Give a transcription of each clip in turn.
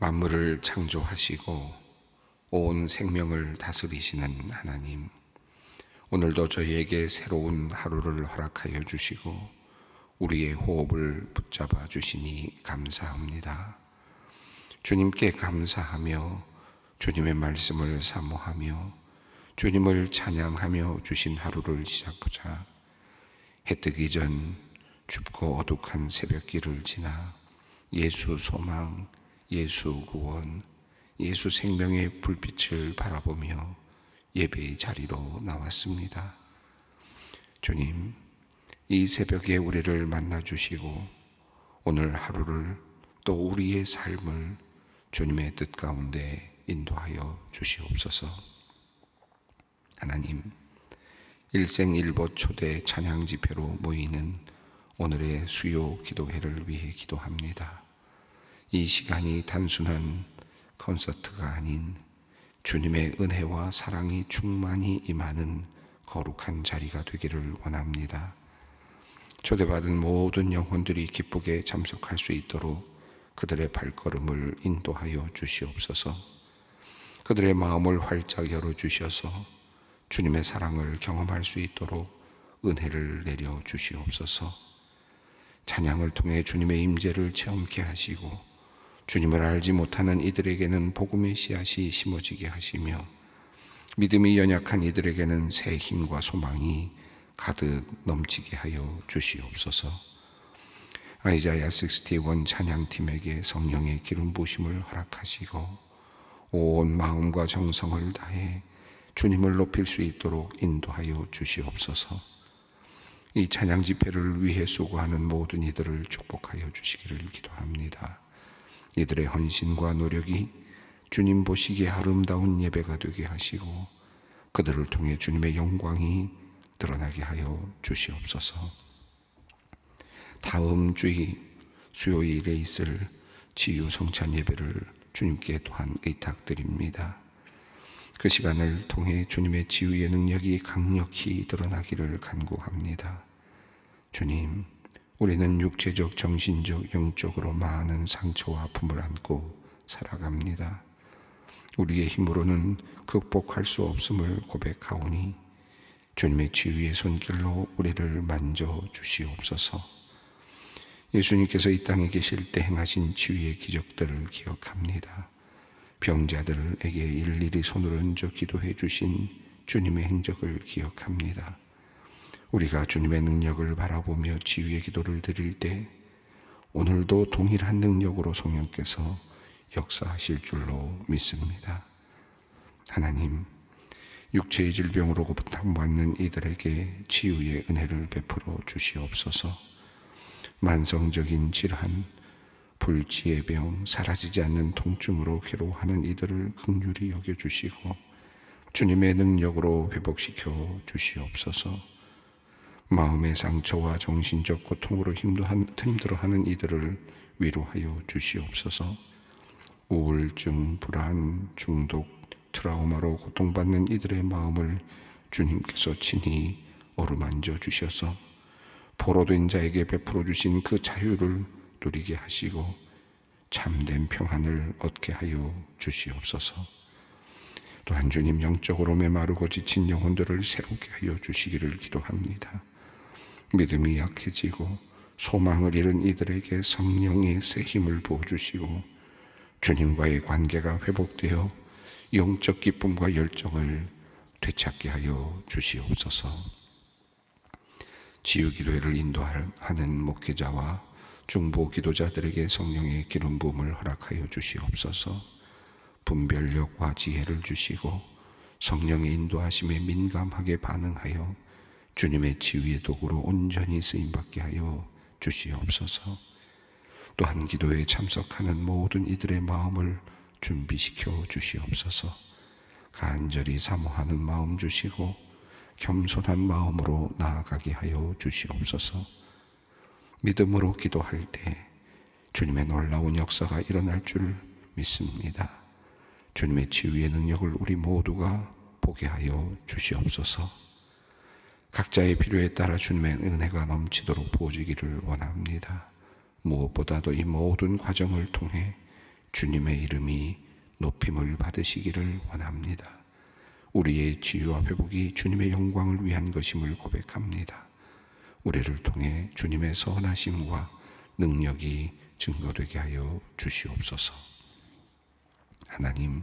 만물을 창조하시고 온 생명을 다스리시는 하나님, 오늘도 저희에게 새로운 하루를 허락하여 주시고 우리의 호흡을 붙잡아 주시니 감사합니다. 주님께 감사하며 주님의 말씀을 사모하며 주님을 찬양하며 주신 하루를 시작하자 해 뜨기 전 춥고 어둑한 새벽길을 지나 예수 소망, 예수 구원, 예수 생명의 불빛을 바라보며 예배의 자리로 나왔습니다. 주님, 이 새벽에 우리를 만나주시고 오늘 하루를 또 우리의 삶을 주님의 뜻 가운데 인도하여 주시옵소서. 하나님, 일생일보 초대 찬양 집회로 모이는 오늘의 수요 기도회를 위해 기도합니다. 이 시간이 단순한 콘서트가 아닌 주님의 은혜와 사랑이 충만히 임하는 거룩한 자리가 되기를 원합니다. 초대받은 모든 영혼들이 기쁘게 참석할 수 있도록 그들의 발걸음을 인도하여 주시옵소서. 그들의 마음을 활짝 열어주셔서 주님의 사랑을 경험할 수 있도록 은혜를 내려 주시옵소서. 찬양을 통해 주님의 임재를 체험케 하시고 주님을 알지 못하는 이들에게는 복음의 씨앗이 심어지게 하시며 믿음이 연약한 이들에게는 새 힘과 소망이 가득 넘치게 하여 주시옵소서. 아이자야 61 찬양팀에게 성령의 기름 부으심을 허락하시고 온 마음과 정성을 다해 주님을 높일 수 있도록 인도하여 주시옵소서. 이 찬양 집회를 위해 수고하는 모든 이들을 축복하여 주시기를 기도합니다. 이들의 헌신과 노력이 주님 보시기에 아름다운 예배가 되게 하시고 그들을 통해 주님의 영광이 드러나게 하여 주시옵소서. 다음 주의 수요일에 있을 치유 성찬 예배를 주님께 또한 의탁드립니다. 그 시간을 통해 주님의 치유의 능력이 강력히 드러나기를 간구합니다. 주님, 우리는 육체적, 정신적, 영적으로 많은 상처와 아픔을 안고 살아갑니다. 우리의 힘으로는 극복할 수 없음을 고백하오니 주님의 치유의 손길로 우리를 만져 주시옵소서. 예수님께서 이 땅에 계실 때 행하신 치유의 기적들을 기억합니다. 병자들에게 일일이 손을 얹어 기도해 주신 주님의 행적을 기억합니다. 우리가 주님의 능력을 바라보며 치유의 기도를 드릴 때 오늘도 동일한 능력으로 성령께서 역사하실 줄로 믿습니다. 하나님, 육체의 질병으로 고통받는 이들에게 치유의 은혜를 베풀어 주시옵소서. 만성적인 질환, 불치의 병, 사라지지 않는 통증으로 괴로워하는 이들을 긍휼히 여겨주시고 주님의 능력으로 회복시켜 주시옵소서. 마음의 상처와 정신적 고통으로 힘들어하는 이들을 위로하여 주시옵소서. 우울증, 불안, 중독, 트라우마로 고통받는 이들의 마음을 주님께서 친히 어루만져 주셔서 포로된 자에게 베풀어 주신 그 자유를 누리게 하시고 참된 평안을 얻게 하여 주시옵소서. 또한 주님, 영적으로 메마르고 지친 영혼들을 새롭게 하여 주시기를 기도합니다. 믿음이 약해지고 소망을 잃은 이들에게 성령의 새 힘을 부어주시고 주님과의 관계가 회복되어 영적 기쁨과 열정을 되찾게 하여 주시옵소서. 치유기도회를 인도하는 목회자와 중보 기도자들에게 성령의 기름 부음을 허락하여 주시옵소서. 분별력과 지혜를 주시고 성령의 인도하심에 민감하게 반응하여 주님의 치유의 도구로 온전히 쓰임받게 하여 주시옵소서. 또한 기도에 참석하는 모든 이들의 마음을 준비시켜 주시옵소서. 간절히 사모하는 마음 주시고 겸손한 마음으로 나아가게 하여 주시옵소서. 믿음으로 기도할 때 주님의 놀라운 역사가 일어날 줄 믿습니다. 주님의 치유의 능력을 우리 모두가 보게 하여 주시옵소서. 각자의 필요에 따라 주님의 은혜가 넘치도록 부어지기를 원합니다. 무엇보다도 이 모든 과정을 통해 주님의 이름이 높임을 받으시기를 원합니다. 우리의 치유와 회복이 주님의 영광을 위한 것임을 고백합니다. 우리를 통해 주님의 선하심과 능력이 증거되게 하여 주시옵소서. 하나님,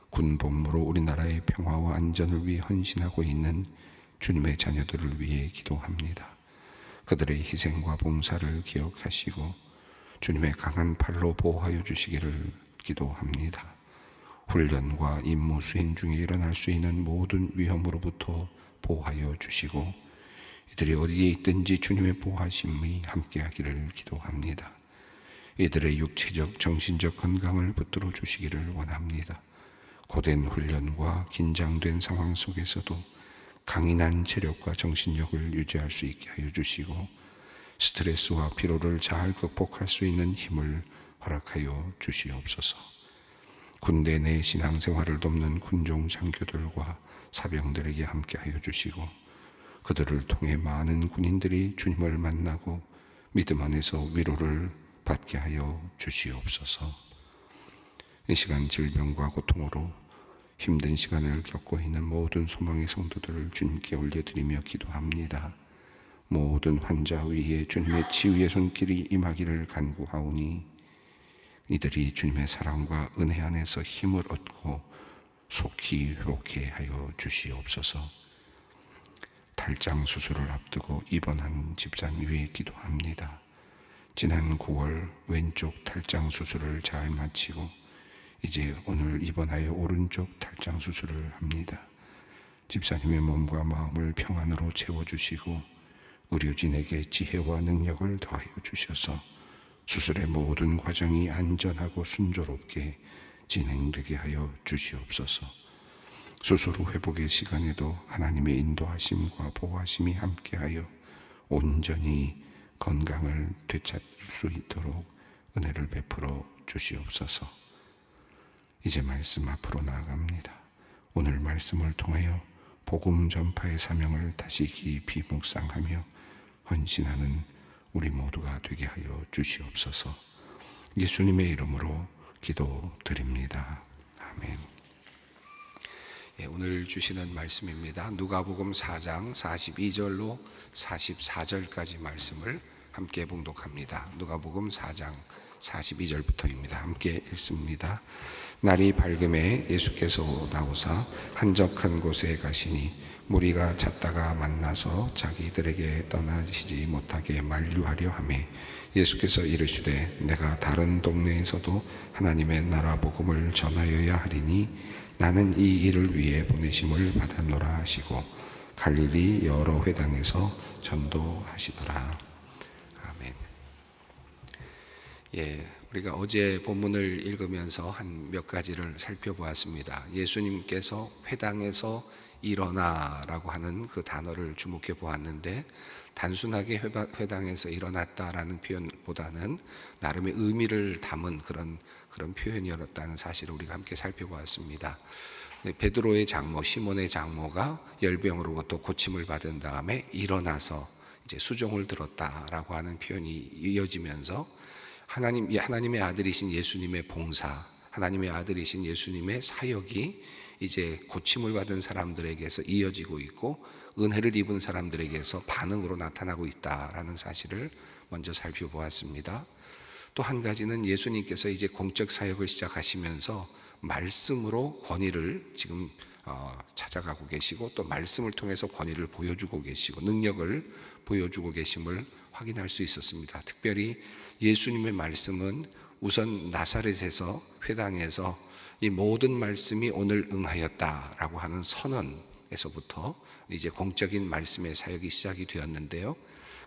군복무로 우리나라의 평화와 안전을 위해 헌신하고 있는 주님의 자녀들을 위해 기도합니다. 그들의 희생과 봉사를 기억하시고 주님의 강한 팔로 보호하여 주시기를 기도합니다. 훈련과 임무 수행 중에 일어날 수 있는 모든 위험으로부터 보호하여 주시고 이들이 어디에 있든지 주님의 보호하심이 함께하기를 기도합니다. 이들의 육체적, 정신적 건강을 붙들어 주시기를 원합니다. 고된 훈련과 긴장된 상황 속에서도 강인한 체력과 정신력을 유지할 수 있게 하여 주시고 스트레스와 피로를 잘 극복할 수 있는 힘을 허락하여 주시옵소서. 군대 내 신앙생활을 돕는 군종 장교들과 사병들에게 함께하여 주시고 그들을 통해 많은 군인들이 주님을 만나고 믿음 안에서 위로를 받게 하여 주시옵소서. 이 시간 질병과 고통으로 힘든 시간을 겪고 있는 모든 소망의 성도들을 주님께 올려드리며 기도합니다. 모든 환자 위에 주님의 치유의 손길이 임하기를 간구하오니 이들이 주님의 사랑과 은혜 안에서 힘을 얻고 속히 회복해 하여 주시옵소서. 탈장 수술을 앞두고 입원한 집산 위에 기도합니다. 지난 9월 왼쪽 탈장 수술을 잘 마치고 이제 오늘 입원하여 오른쪽 탈장 수술을 합니다. 집사님의 몸과 마음을 평안으로 채워주시고 의료진에게 지혜와 능력을 더하여 주셔서 수술의 모든 과정이 안전하고 순조롭게 진행되게 하여 주시옵소서. 수술 후 회복의 시간에도 하나님의 인도하심과 보호하심이 함께하여 온전히 건강을 되찾을 수 있도록 은혜를 베풀어 주시옵소서. 이제 말씀 앞으로 나아갑니다. 오늘 말씀을 통하여 복음 전파의 사명을 다시 깊이 묵상하며 헌신하는 우리 모두가 되게 하여 주시옵소서. 예수님의 이름으로 기도드립니다. 아멘. 오늘 주시는 말씀입니다. 누가복음 4장 42절로 44절까지 말씀을 함께 봉독합니다. 누가복음 4장 42절부터입니다. 함께 읽습니다. 날이 밝음에 예수께서 나오사 한적한 곳에 가시니 무리가 찾다가 만나서 자기들에게 떠나시지 못하게 만류하려 하매 예수께서 이르시되 내가 다른 동네에서도 하나님의 나라 복음을 전하여야 하리니 나는 이 일을 위해 보내심을 받았노라 하시고 갈릴리 여러 회당에서 전도하시더라. 아멘. 우리가 어제 본문을 읽으면서 한 몇 가지를 살펴보았습니다. 예수님께서 회당에서 일어나라고 하는 그 단어를 주목해 보았는데 단순하게 회당에서 일어났다라는 표현보다는 나름의 의미를 담은 그런 표현이었다는 사실을 우리가 함께 살펴보았습니다. 베드로의 장모, 시몬의 장모가 열병으로부터 고침을 받은 다음에 일어나서 이제 수종을 들었다라고 하는 표현이 이어지면서 하나님의 아들이신 예수님의 봉사, 하나님의 아들이신 예수님의 사역이 이제 고침을 받은 사람들에게서 이어지고 있고 은혜를 입은 사람들에게서 반응으로 나타나고 있다라는 사실을 먼저 살펴보았습니다. 또 한 가지는 예수님께서 이제 공적 사역을 시작하시면서 말씀으로 권위를 지금 찾아가고 계시고 또 말씀을 통해서 권위를 보여주고 계시고 능력을 보여주고 계심을 확인할 수 있었습니다. 특별히 예수님의 말씀은 우선 나사렛에서 회당에서 이 모든 말씀이 오늘 응하였다라고 하는 선언에서부터 이제 공적인 말씀의 사역이 시작이 되었는데요.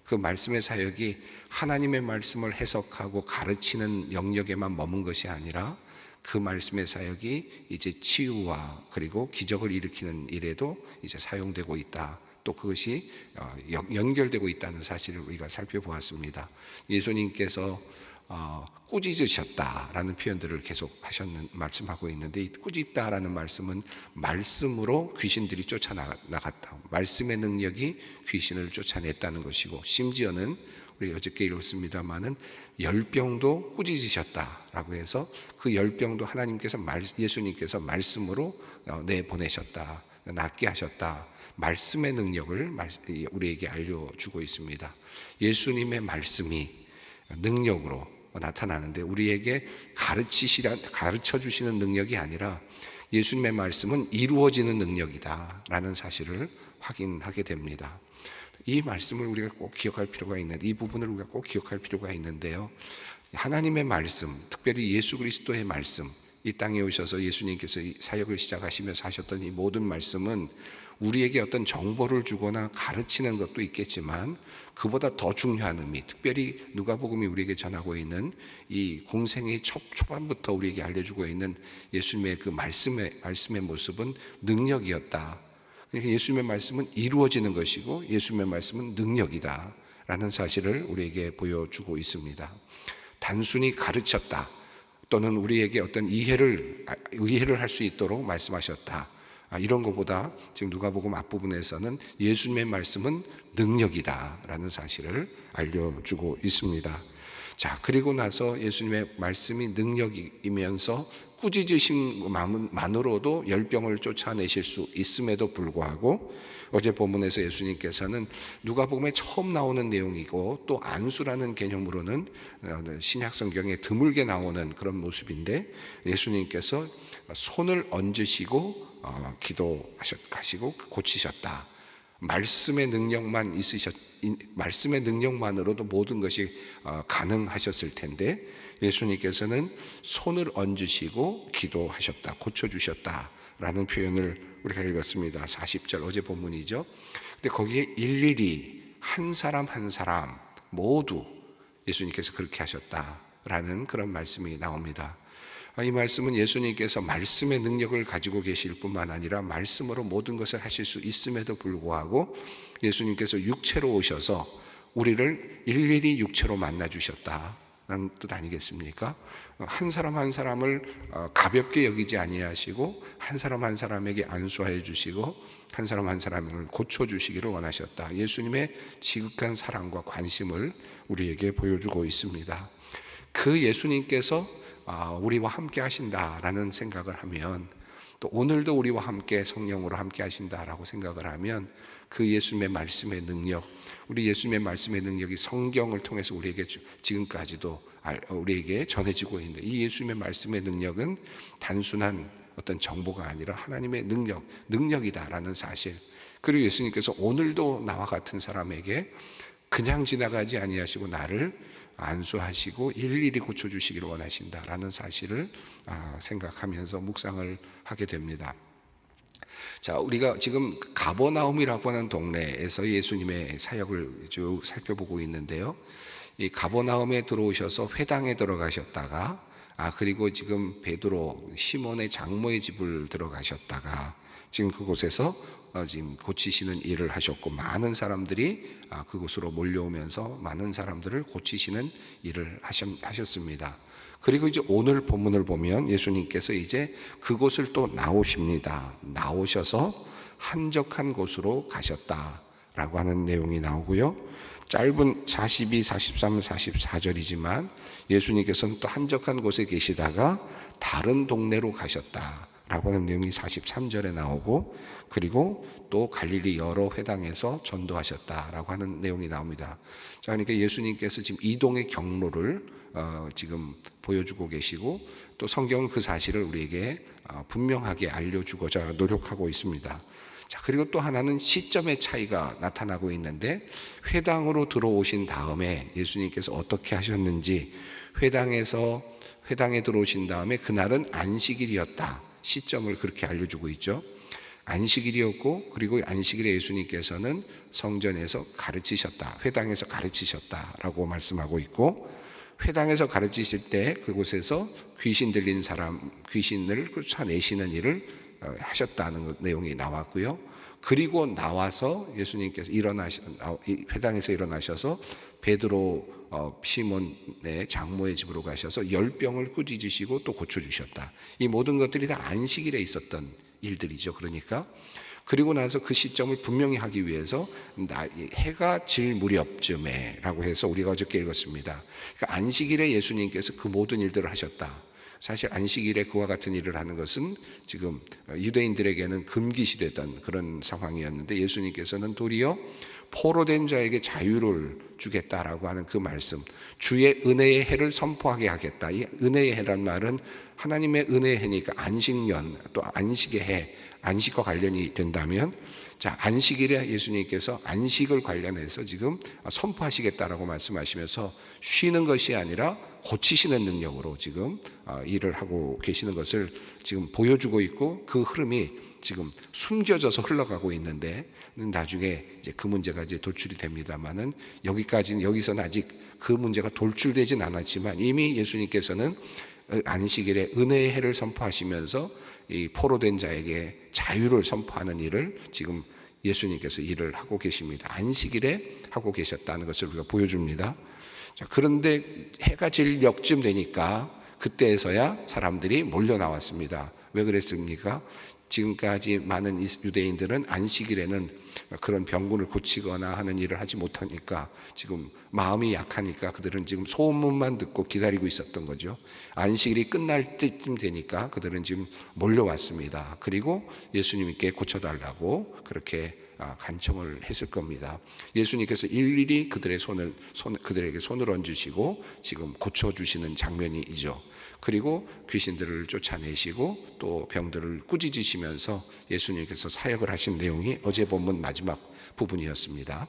그 말씀의 사역이 하나님의 말씀을 해석하고 가르치는 영역에만 머문 것이 아니라 그 말씀의 사역이 이제 치유와 그리고 기적을 일으키는 일에도 이제 사용되고 있다. 또 그것이 연결되고 있다는 사실을 우리가 살펴보았습니다. 예수님께서 꾸짖으셨다라는 표현들을 계속 말씀하고 있는데, 이 꾸짖다라는 말씀은 말씀으로 귀신들이 쫓아나갔다, 말씀의 능력이 귀신을 쫓아냈다는 것이고, 심지어는 우리 어저께 읽었습니다마는 열병도 꾸짖으셨다라고 해서 그 열병도 예수님께서 말씀으로 내보내셨다, 낫게 하셨다, 말씀의 능력을 우리에게 알려주고 있습니다. 예수님의 말씀이 능력으로 나타나는데, 우리에게 가르쳐 주시는 능력이 아니라 예수님의 말씀은 이루어지는 능력이다 라는 사실을 확인하게 됩니다. 이 말씀을 우리가 꼭 기억할 필요가 있는데, 이 부분을 우리가 꼭 기억할 필요가 있는데요, 하나님의 말씀, 특별히 예수 그리스도의 말씀, 이 땅에 오셔서 예수님께서 사역을 시작하시면서 하셨던 이 모든 말씀은 우리에게 어떤 정보를 주거나 가르치는 것도 있겠지만, 그보다 더 중요한 의미, 특별히 누가복음이 우리에게 전하고 있는 이 공생의 초반부터 우리에게 알려주고 있는 예수님의 그 말씀의 모습은 능력이었다. 그러니까 예수님의 말씀은 이루어지는 것이고 예수님의 말씀은 능력이다 라는 사실을 우리에게 보여주고 있습니다. 단순히 가르쳤다, 또는 우리에게 어떤 이해를 할 수 있도록 말씀하셨다, 이런 것보다 지금 누가복음 앞부분에서는 예수님의 말씀은 능력이다 라는 사실을 알려주고 있습니다. 자, 그리고 나서 예수님의 말씀이 능력이면서 꾸짖으심만으로도 열병을 쫓아내실 수 있음에도 불구하고, 어제 본문에서 예수님께서는 누가복음에 처음 나오는 내용이고 또 안수라는 개념으로는 신약 성경에 드물게 나오는 그런 모습인데, 예수님께서 손을 얹으시고 기도하시고 고치셨다. 말씀의 능력만으로도 모든 것이 가능하셨을 텐데, 예수님께서는 손을 얹으시고 기도하셨다, 고쳐주셨다라는 표현을 우리가 읽었습니다. 40절 어제 본문이죠. 근데 거기에 일일이 한 사람 한 사람 모두 예수님께서 그렇게 하셨다라는 그런 말씀이 나옵니다. 이 말씀은 예수님께서 말씀의 능력을 가지고 계실 뿐만 아니라 말씀으로 모든 것을 하실 수 있음에도 불구하고 예수님께서 육체로 오셔서 우리를 일일이 육체로 만나 주셨다는 뜻 아니겠습니까? 한 사람 한 사람을 가볍게 여기지 아니하시고 한 사람 한 사람에게 안수하여 주시고 한 사람 한 사람을 고쳐주시기를 원하셨다. 예수님의 지극한 사랑과 관심을 우리에게 보여주고 있습니다. 그 예수님께서 우리와 함께 하신다라는 생각을 하면, 또 오늘도 우리와 함께 성령으로 함께 하신다라고 생각을 하면, 그 예수님의 말씀의 능력, 우리 예수님의 말씀의 능력이 성경을 통해서 우리에게 지금까지도 우리에게 전해지고 있는데, 이 예수님의 말씀의 능력은 단순한 어떤 정보가 아니라 하나님의 능력이다라는 사실, 그리고 예수님께서 오늘도 나와 같은 사람에게 그냥 지나가지 아니하시고 나를 안수하시고 일일이 고쳐주시기를 원하신다라는 사실을 생각하면서 묵상을 하게 됩니다. 자, 우리가 지금 가버나움이라고 하는 동네에서 예수님의 사역을 쭉 살펴보고 있는데요, 이 가버나움에 들어오셔서 회당에 들어가셨다가 그리고 지금 베드로 시몬의 장모의 집을 들어가셨다가 지금 그곳에서 지금 고치시는 일을 하셨고, 많은 사람들이 그곳으로 몰려오면서 많은 사람들을 고치시는 일을 하셨습니다. 그리고 이제 오늘 본문을 보면 예수님께서 이제 그곳을 또 나오십니다. 나오셔서 한적한 곳으로 가셨다라고 하는 내용이 나오고요, 짧은 42, 43, 44절이지만 예수님께서는 또 한적한 곳에 계시다가 다른 동네로 가셨다라고 하는 내용이 43절에 나오고, 그리고 또 갈릴리 여러 회당에서 전도하셨다라고 하는 내용이 나옵니다. 자, 그러니까 예수님께서 지금 이동의 경로를 지금 보여주고 계시고, 또 성경은 그 사실을 우리에게 분명하게 알려주고자 노력하고 있습니다. 자, 그리고 또 하나는 시점의 차이가 나타나고 있는데, 회당으로 들어오신 다음에 예수님께서 어떻게 하셨는지, 회당에 들어오신 다음에 그날은 안식일이었다, 시점을 그렇게 알려주고 있죠. 안식일이었고, 그리고 안식일에 예수님께서는 성전에서 가르치셨다, 회당에서 가르치셨다라고 말씀하고 있고, 회당에서 가르치실 때 그곳에서 귀신 들린 사람, 귀신을 쫓아내시는 일을 하셨다는 내용이 나왔고요. 그리고 나와서 예수님께서 회당에서 일어나셔서 베드로 시몬의 장모의 집으로 가셔서 열병을 꾸짖으시고 또 고쳐주셨다. 이 모든 것들이 다 안식일에 있었던 일들이죠. 그러니까 그리고 나서 그 시점을 분명히 하기 위해서 해가 질 무렵쯤에 라고 해서 우리가 어저께 읽었습니다. 그러니까 안식일에 예수님께서 그 모든 일들을 하셨다. 사실 안식일에 그와 같은 일을 하는 것은 지금 유대인들에게는 금기시되던 그런 상황이었는데 예수님께서는 도리어 포로된 자에게 자유를 주겠다라고 하는 그 말씀, 주의 은혜의 해를 선포하게 하겠다. 이 은혜의 해란 말은 하나님의 은혜의 해니까 안식년, 또 안식의 해, 안식과 관련이 된다면, 자, 안식일에 예수님께서 안식을 관련해서 지금 선포하시겠다라고 말씀하시면서 쉬는 것이 아니라 고치시는 능력으로 지금 일을 하고 계시는 것을 지금 보여주고 있고, 그 흐름이 지금 숨겨져서 흘러가고 있는데 나중에 이제 그 문제가 이제 돌출이 됩니다만은 여기서는 아직 그 문제가 돌출되진 않았지만 이미 예수님께서는 안식일에 은혜의 해를 선포하시면서 이 포로된 자에게 자유를 선포하는 일을 지금 예수님께서 일을 하고 계십니다. 안식일에 하고 계셨다는 것을 우리가 보여줍니다. 자, 그런데 해가 질 역쯤 되니까 그때에서야 사람들이 몰려 나왔습니다. 왜 그랬습니까? 지금까지 많은 유대인들은 안식일에는 그런 병군을 고치거나 하는 일을 하지 못하니까 지금 마음이 약하니까 그들은 지금 소문만 듣고 기다리고 있었던 거죠. 안식일이 끝날 때쯤 되니까 그들은 지금 몰려왔습니다. 그리고 예수님께 고쳐달라고 그렇게 간청을 했을 겁니다. 예수님께서 일일이 그들에게 손을 얹으시고 지금 고쳐주시는 장면이죠. 그리고 귀신들을 쫓아내시고 또 병들을 꾸짖으시면서 예수님께서 사역을 하신 내용이 어제 본문 마지막 부분이었습니다.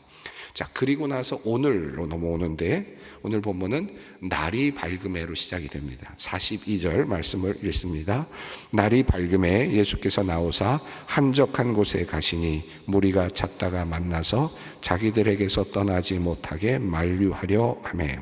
자, 그리고 나서 오늘로 넘어오는데 오늘 본문은 날이 밝음에로 시작이 됩니다. 42절 말씀을 읽습니다. 날이 밝음에 예수께서 나오사 한적한 곳에 가시니 무리가 찾다가 만나서 자기들에게서 떠나지 못하게 만류하려 하매.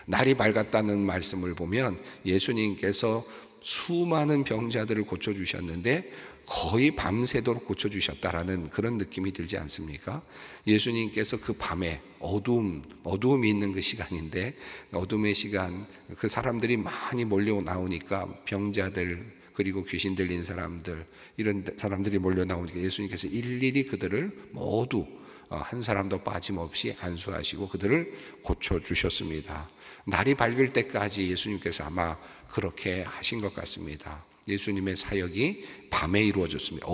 날이 밝았다는 말씀을 보면 예수님께서 수많은 병자들을 고쳐주셨는데 거의 밤새도록 고쳐주셨다라는 그런 느낌이 들지 않습니까? 예수님께서 그 밤에 어두움이 있는 그 시간인데 어둠의 시간, 그 사람들이 많이 몰려 나오니까 병자들 그리고 귀신 들린 사람들 이런 사람들이 몰려 나오니까 예수님께서 일일이 그들을 모두 한 사람도 빠짐없이 안수하시고 그들을 고쳐주셨습니다. 날이 밝을 때까지 예수님께서 아마 그렇게 하신 것 같습니다. 예수님의 사역이 밤에 이루어졌습니다.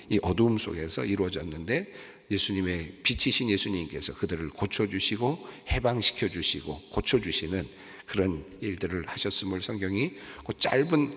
이 어두움 속에서 이루어졌는데 예수님의 빛이신 예수님께서 그들을 고쳐주시고 해방시켜주시고 고쳐주시는 그런 일들을 하셨음을 성경이 그 짧은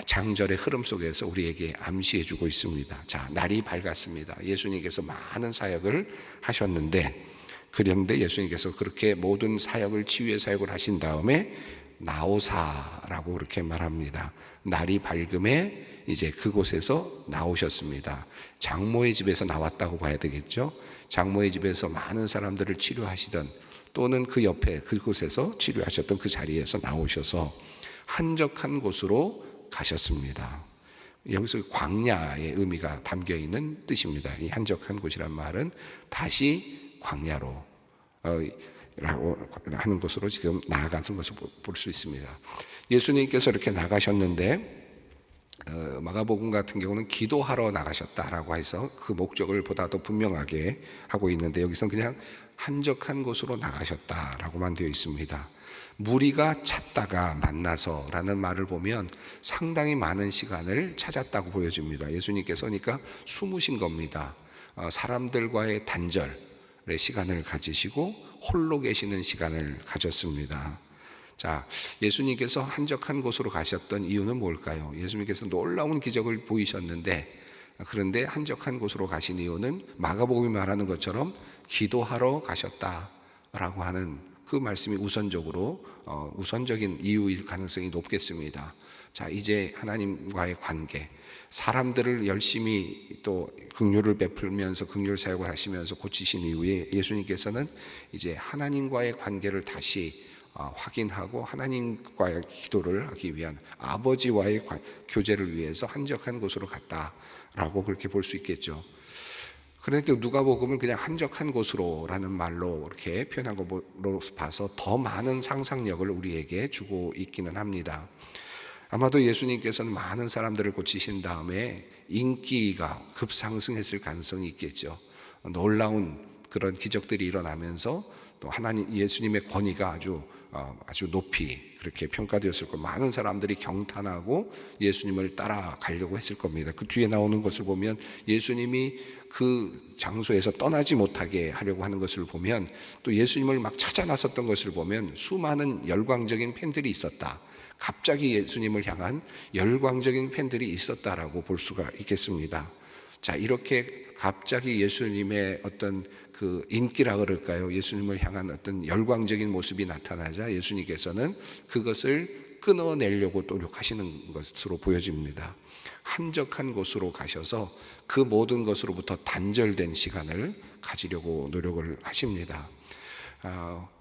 장절의 흐름 속에서 우리에게 암시해주고 있습니다. 자, 날이 밝았습니다. 예수님께서 많은 사역을 하셨는데 그런데 예수님께서 그렇게 모든 사역을 치유의 사역을 하신 다음에 나오사라고 그렇게 말합니다. 날이 밝음에 이제 그곳에서 나오셨습니다. 장모의 집에서 나왔다고 봐야 되겠죠. 장모의 집에서 많은 사람들을 치료하시던 또는 그 옆에 그곳에서 치료하셨던 그 자리에서 나오셔서 한적한 곳으로 가셨습니다. 여기서 광야의 의미가 담겨 있는 뜻입니다. 이 한적한 곳이란 말은 다시 광야로 라고 하는 것으로 지금 나아가는 것을 볼 수 있습니다. 예수님께서 이렇게 나가셨는데 마가복음 같은 경우는 기도하러 나가셨다라고 해서 그 목적을 보다 더 분명하게 하고 있는데 여기서는 그냥 한적한 곳으로 나가셨다라고만 되어 있습니다. 무리가 찾다가 만나서라는 말을 보면 상당히 많은 시간을 찾았다고 보여집니다. 예수님께서 그러니까 숨으신 겁니다. 사람들과의 단절의 시간을 가지시고 홀로 계시는 시간을 가졌습니다. 자, 예수님께서 한적한 곳으로 가셨던 이유는 뭘까요? 예수님께서 놀라운 기적을 보이셨는데 그런데 한적한 곳으로 가신 이유는 마가복음이 말하는 것처럼 기도하러 가셨다라고 하는 그 말씀이 우선적인 이유일 가능성이 높겠습니다. 자, 이제 하나님과의 관계, 사람들을 열심히 또 긍휼을 베풀면서 긍휼 사역을 하시면서 고치신 이후에 예수님께서는 이제 하나님과의 관계를 다시 확인하고 하나님과의 기도를 하기 위한 아버지와의 교제를 위해서 한적한 곳으로 갔다라고 그렇게 볼 수 있겠죠. 그런데 누가복음은 그냥 한적한 곳으로라는 말로 이렇게 표현한 것으로 봐서 더 많은 상상력을 우리에게 주고 있기는 합니다. 아마도 예수님께서는 많은 사람들을 고치신 다음에 인기가 급상승했을 가능성이 있겠죠. 놀라운 그런 기적들이 일어나면서 또 하나님 예수님의 권위가 아주 높이 그렇게 평가되었을 거고, 많은 사람들이 경탄하고 예수님을 따라가려고 했을 겁니다. 그 뒤에 나오는 것을 보면 예수님이 그 장소에서 떠나지 못하게 하려고 하는 것을 보면, 또 예수님을 막 찾아 나섰던 것을 보면 수많은 열광적인 팬들이 있었다. 갑자기 예수님을 향한 열광적인 팬들이 있었다라고 볼 수가 있겠습니다. 자, 이렇게 갑자기 예수님의 어떤 그 인기라 그럴까요? 예수님을 향한 어떤 열광적인 모습이 나타나자 예수님께서는 그것을 끊어내려고 노력하시는 것으로 보여집니다. 한적한 곳으로 가셔서 그 모든 것으로부터 단절된 시간을 가지려고 노력을 하십니다.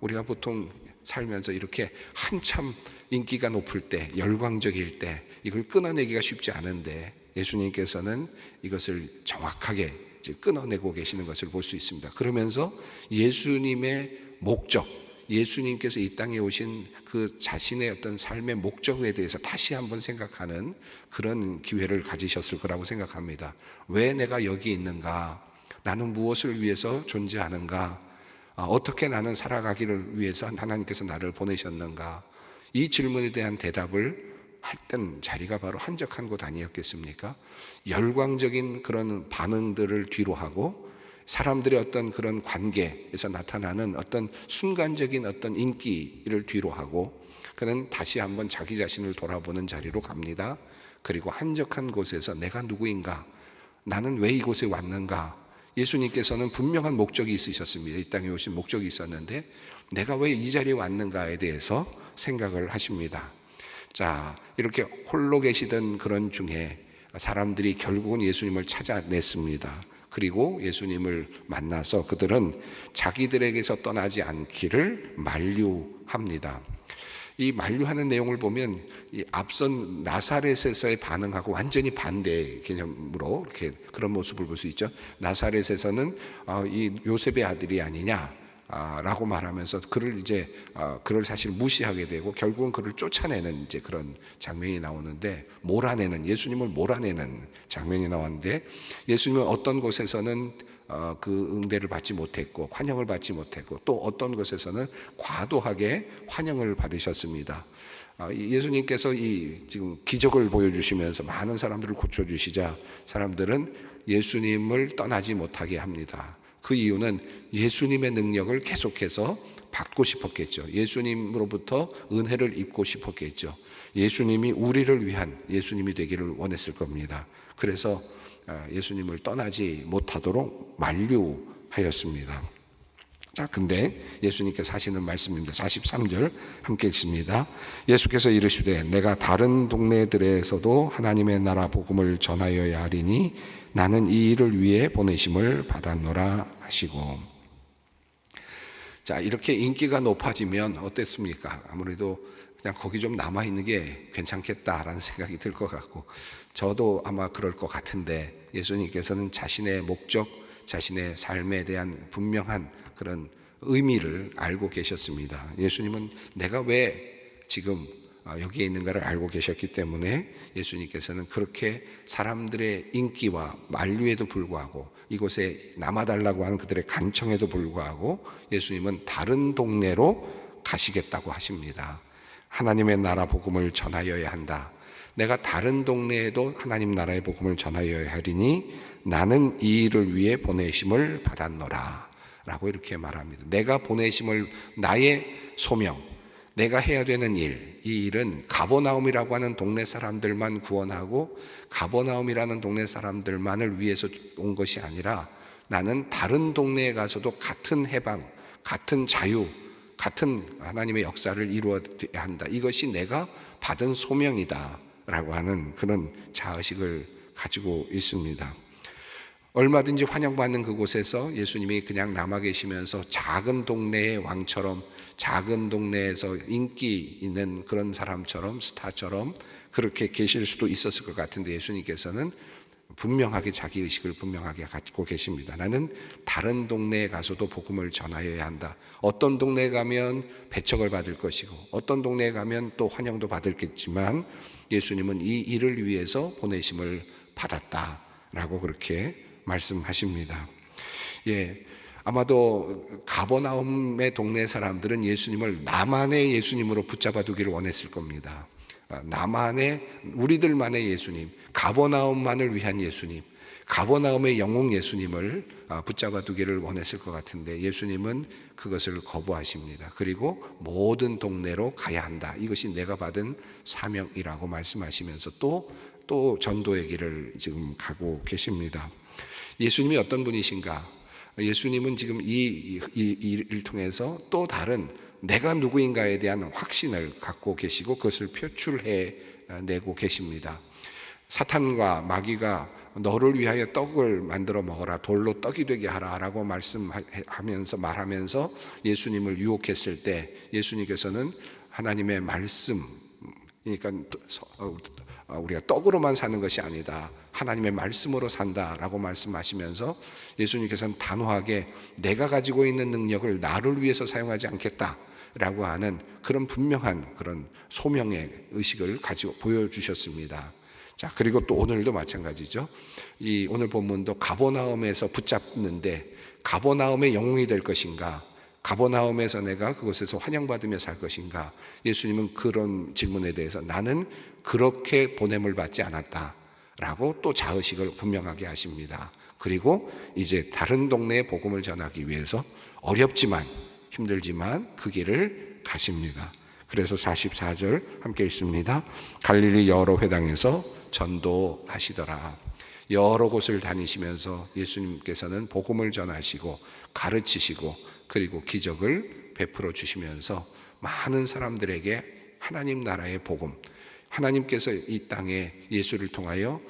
우리가 보통 살면서 이렇게 한참 인기가 높을 때, 열광적일 때 이걸 끊어내기가 쉽지 않은데 예수님께서는 이것을 정확하게 끊어내고 계시는 것을 볼 수 있습니다. 그러면서 예수님의 목적, 예수님께서 이 땅에 오신 그 자신의 어떤 삶의 목적에 대해서 다시 한번 생각하는 그런 기회를 가지셨을 거라고 생각합니다. 왜 내가 여기 있는가? 나는 무엇을 위해서 존재하는가? 어떻게 나는 살아가기를 위해서 하나님께서 나를 보내셨는가? 이 질문에 대한 대답을 했던 자리가 바로 한적한 곳 아니었겠습니까? 열광적인 그런 반응들을 뒤로 하고 사람들의 어떤 그런 관계에서 나타나는 어떤 순간적인 어떤 인기를 뒤로 하고 그는 다시 한번 자기 자신을 돌아보는 자리로 갑니다. 그리고 한적한 곳에서 내가 누구인가? 나는 왜 이곳에 왔는가? 예수님께서는 분명한 목적이 있으셨습니다. 이 땅에 오신 목적이 있었는데 내가 왜 이 자리에 왔는가에 대해서 생각을 하십니다. 자, 이렇게 홀로 계시던 그런 중에 사람들이 결국은 예수님을 찾아냈습니다. 그리고 예수님을 만나서 그들은 자기들에게서 떠나지 않기를 만류합니다. 이 만류하는 내용을 보면 이 앞선 나사렛에서의 반응하고 완전히 반대 개념으로 이렇게 그런 모습을 볼 수 있죠. 나사렛에서는 이 요셉의 아들이 아니냐 라고 말하면서 그를 사실 무시하게 되고 결국은 그를 쫓아내는 이제 그런 장면이 나오는데, 예수님을 몰아내는 장면이 나왔는데, 예수님은 어떤 곳에서는 그 응대를 받지 못했고 환영을 받지 못했고, 또 어떤 곳에서는 과도하게 환영을 받으셨습니다. 예수님께서 지금 기적을 보여주시면서 많은 사람들을 고쳐주시자 사람들은 예수님을 떠나지 못하게 합니다. 그 이유는 예수님의 능력을 계속해서 받고 싶었겠죠. 예수님으로부터 은혜를 입고 싶었겠죠. 예수님이 우리를 위한 예수님이 되기를 원했을 겁니다. 그래서 예수님을 떠나지 못하도록 만류하였습니다. 자, 근데 예수님께서 하시는 말씀입니다. 43절 함께 읽습니다. 예수께서 이르시되 내가 다른 동네들에서도 하나님의 나라 복음을 전하여야 하리니 나는 이 일을 위해 보내심을 받았노라 하시고. 자, 이렇게 인기가 높아지면 어땠습니까? 아무래도 그냥 거기 좀 남아있는 게 괜찮겠다라는 생각이 들 것 같고, 저도 아마 그럴 것 같은데, 예수님께서는 자신의 목적, 자신의 삶에 대한 분명한 그런 의미를 알고 계셨습니다. 예수님은 내가 왜 지금 여기에 있는가를 알고 계셨기 때문에 예수님께서는 그렇게 사람들의 인기와 만류에도 불구하고, 이곳에 남아달라고 하는 그들의 간청에도 불구하고 예수님은 다른 동네로 가시겠다고 하십니다. 하나님의 나라 복음을 전하여야 한다. 내가 다른 동네에도 하나님 나라의 복음을 전하여야 하리니 나는 이 일을 위해 보내심을 받았노라 라고 이렇게 말합니다. 내가 보내심을, 나의 소명, 내가 해야 되는 일, 이 일은 가버나움이라고 하는 동네 사람들만 구원하고 가버나움이라는 동네 사람들만을 위해서 온 것이 아니라 나는 다른 동네에 가서도 같은 해방, 같은 자유, 같은 하나님의 역사를 이루어야 한다. 이것이 내가 받은 소명이다 라고 하는 그런 자의식을 가지고 있습니다. 얼마든지 환영받는 그곳에서 예수님이 그냥 남아 계시면서 작은 동네의 왕처럼, 작은 동네에서 인기 있는 그런 사람처럼, 스타처럼 그렇게 계실 수도 있었을 것 같은데, 예수님께서는 분명하게 자기 의식을 분명하게 갖고 계십니다. 나는 다른 동네에 가서도 복음을 전하여야 한다. 어떤 동네에 가면 배척을 받을 것이고 어떤 동네에 가면 또 환영도 받을겠지만 예수님은 이 일을 위해서 보내심을 받았다라고 그렇게 말씀하십니다. 아마도 가버나움의 동네 사람들은 예수님을 나만의 예수님으로 붙잡아 두기를 원했을 겁니다. 나만의, 우리들만의 예수님, 가버나움만을 위한 예수님, 가버나움의 영웅 예수님을 붙잡아 두기를 원했을 것 같은데 예수님은 그것을 거부하십니다. 그리고 모든 동네로 가야 한다. 이것이 내가 받은 사명이라고 말씀하시면서 또 전도의 길을 지금 가고 계십니다. 예수님이 어떤 분이신가? 예수님은 지금 이 일을 통해서 또 다른 내가 누구인가에 대한 확신을 갖고 계시고 그것을 표출해 내고 계십니다. 사탄과 마귀가 너를 위하여 떡을 만들어 먹어라, 돌로 떡이 되게 하라 라고 말하면서 예수님을 유혹했을 때 예수님께서는 하나님의 말씀, 그러니까 우리가 떡으로만 사는 것이 아니다, 하나님의 말씀으로 산다라고 말씀하시면서 예수님께서는 단호하게 내가 가지고 있는 능력을 나를 위해서 사용하지 않겠다라고 하는 그런 분명한 그런 소명의 의식을 가지고 보여주셨습니다. 자, 그리고 또 오늘도 마찬가지죠. 이 오늘 본문도 가버나움에서 붙잡는데 가버나움의 영웅이 될 것인가, 가버나움에서 내가 그곳에서 환영받으며 살 것인가. 예수님은 그런 질문에 대해서 나는 그렇게 보냄을 받지 않았다 라고 또 자의식을 분명하게 하십니다. 그리고 이제 다른 동네에 복음을 전하기 위해서 어렵지만 힘들지만 그 길을 가십니다. 그래서 44절 함께 읽습니다. 갈릴리 여러 회당에서 전도하시더라. 여러 곳을 다니시면서 예수님께서는 복음을 전하시고 가르치시고 그리고 기적을 베풀어 주시면서 많은 사람들에게 하나님 나라의 복음, 하나님께서 이 땅에 예수를 통하여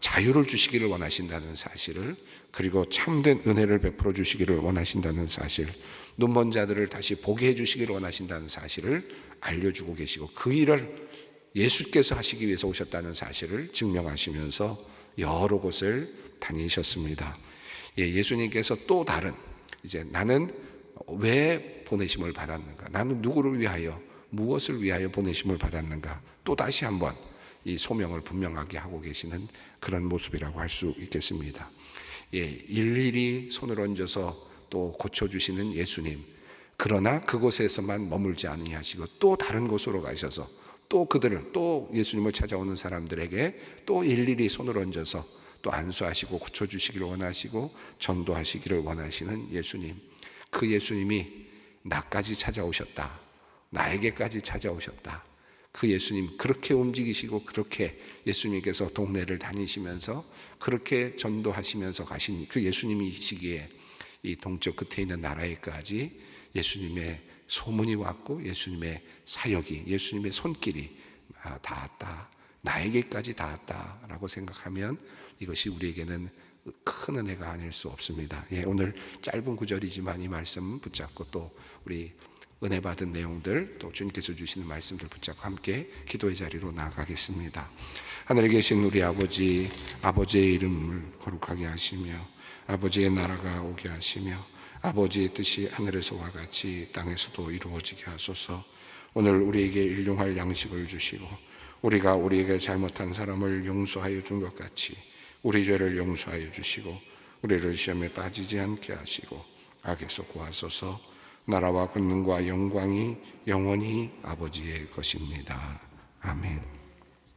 자유를 주시기를 원하신다는 사실을, 그리고 참된 은혜를 베풀어 주시기를 원하신다는 사실, 눈먼 자들을 다시 보게 해주시기를 원하신다는 사실을 알려주고 계시고 그 일을 예수께서 하시기 위해서 오셨다는 사실을 증명하시면서 여러 곳을 다니셨습니다. 예수님께서 또 다른, 이제 나는 왜 보내심을 받았는가, 나는 누구를 위하여 무엇을 위하여 보내심을 받았는가, 또 다시 한번 이 소명을 분명하게 하고 계시는 그런 모습이라고 할 수 있겠습니다. 일일이 손을 얹어서 또 고쳐주시는 예수님, 그러나 그곳에서만 머물지 아니하시고 또 다른 곳으로 가셔서 또 그들을, 또 예수님을 찾아오는 사람들에게 또 일일이 손을 얹어서 또 안수하시고 고쳐주시기를 원하시고 전도하시기를 원하시는 예수님, 그 예수님이 나까지 찾아오셨다, 나에게까지 찾아오셨다. 그 예수님 그렇게 움직이시고 그렇게 예수님께서 동네를 다니시면서 그렇게 전도하시면서 가신 그 예수님이시기에 이 동쪽 끝에 있는 나라에까지 예수님의 소문이 왔고 예수님의 사역이, 예수님의 손길이 닿았다, 나에게까지 닿았다라고 생각하면 이것이 우리에게는 큰 은혜가 아닐 수 없습니다. 오늘 짧은 구절이지만 이 말씀 붙잡고 또 우리 은혜 받은 내용들, 또 주님께서 주시는 말씀들 붙잡고 함께 기도의 자리로 나아가겠습니다. 하늘에 계신 우리 아버지, 아버지의 이름을 거룩하게 하시며 아버지의 나라가 오게 하시며 아버지의 뜻이 하늘에서와 같이 땅에서도 이루어지게 하소서. 오늘 우리에게 일용할 양식을 주시고 우리가 우리에게 잘못한 사람을 용서하여 준 것 같이 우리 죄를 용서하여 주시고 우리를 시험에 빠지지 않게 하시고 악에서 구하소서. 나라와 권능과 영광이 영원히 아버지의 것입니다. 아멘.